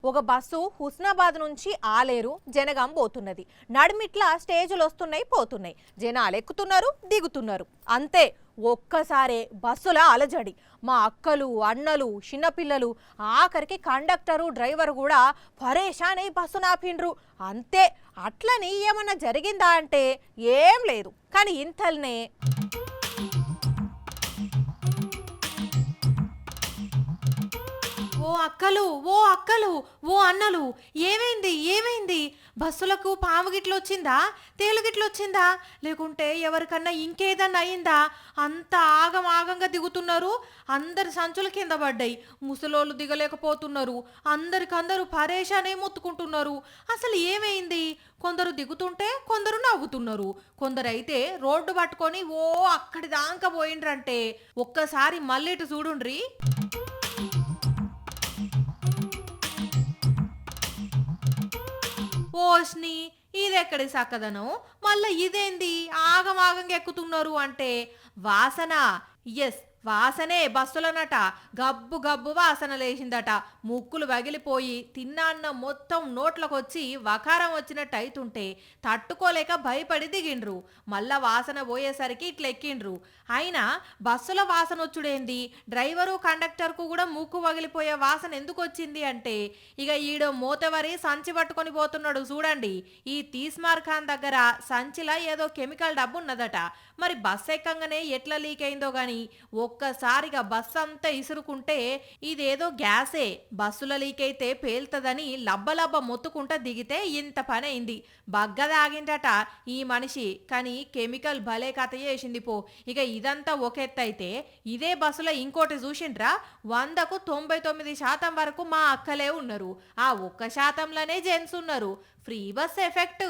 ఒక బస్సు హుస్నాబాద్ నుంచి ఆలేరు జనగాం పోతున్నది. నడిమిట్ల స్టేజులు వస్తున్నాయి పోతున్నాయి, జనాలు ఎక్కుతున్నారు దిగుతున్నారు. అంతే ఒక్కసారే బస్సుల అలజడి. మా అక్కలు అన్నలు చిన్నపిల్లలు ఆఖరికి కండక్టరు డ్రైవర్ కూడా పరేషాన్ అయి బస్సు నాపిండ్రు. అంతే. అట్లని ఏమన్నా జరిగిందా అంటే ఏం లేదు. కానీ ఇంతల్నే ఓ అక్కలు ఓ అక్కలు ఓ అన్నలు, ఏమైంది ఏమైంది? బస్సులకు పాము గిట్లొచ్చిందా, తేలు గిట్లొచ్చిందా, లేకుంటే ఎవరికన్నా ఇంకేదన్నా అయిందా? అంత ఆగం ఆగంగా దిగుతున్నారు. అందరి సంచుల కింద పడ్డాయి. ముసలోళ్ళు దిగలేకపోతున్నారు. అందరికందరూ పరేషానే మొత్తుకుంటున్నారు. అసలు ఏమైంది? కొందరు దిగుతుంటే కొందరు నవ్వుతున్నారు. కొందరైతే రోడ్డు పట్టుకొని ఓ అక్కడి దాకా పోయిండ్రంటే ఒక్కసారి మళ్ళీ ఇటు చూడుండ్రి. ఓష్ని, ఇదెక్కడి సక్కదనం? మళ్ళా ఇదేంది ఆగమాగంగా ఎక్కుతున్నారు అంటే వాసన. ఎస్, వాసనే బస్సులనట. గబ్బు గబ్బు వాసన లేచిందట. ముక్కులు పగిలిపోయి తిన్న అన్నం మొత్తం నోట్లకొచ్చి వకారం వచ్చినట్టు అయితుంటే తట్టుకోలేక భయపడి దిగిండ్రు. మళ్ళా వాసన పోయేసరికి ఇట్లెక్కిండ్రు. అయినా బస్సుల వాసన వచ్చుడేంది? డ్రైవరు కండక్టర్కు కూడా ముక్కు పగిలిపోయే వాసన ఎందుకు వచ్చింది అంటే ఇక ఈడో మోతవరి సంచి పట్టుకొని పోతున్నాడు చూడండి. ఈ తీస్మార్ ఖాన్ దగ్గర సంచిలా ఏదో కెమికల్ డబ్బు ఉన్నదట. మరి బస్సు ఎక్కంగానే ఎట్లా లీక్ అయిందో గాని ఒక్కసారిగా బస్సు అంతా ఇసురుకుంటే ఇదేదో గ్యాసే. బస్సుల లీక్ అయితే పేల్తదని లబ్బలబ్బ మొత్తుకుంటా దిగితే ఇంత పని అయింది. బగ్గదాగిందట ఈ మనిషి. కానీ కెమికల్ భలే కథ చేసింది పో. ఇక ఇదంతా ఒక ఎత్తు అయితే ఇదే బస్సులో ఇంకోటి చూసిండ్రా, 100కు 99% వరకు మా అక్కలే ఉన్నారు. ఆ 1%లోనే జెంట్స్ ఉన్నారు. Free bus effect.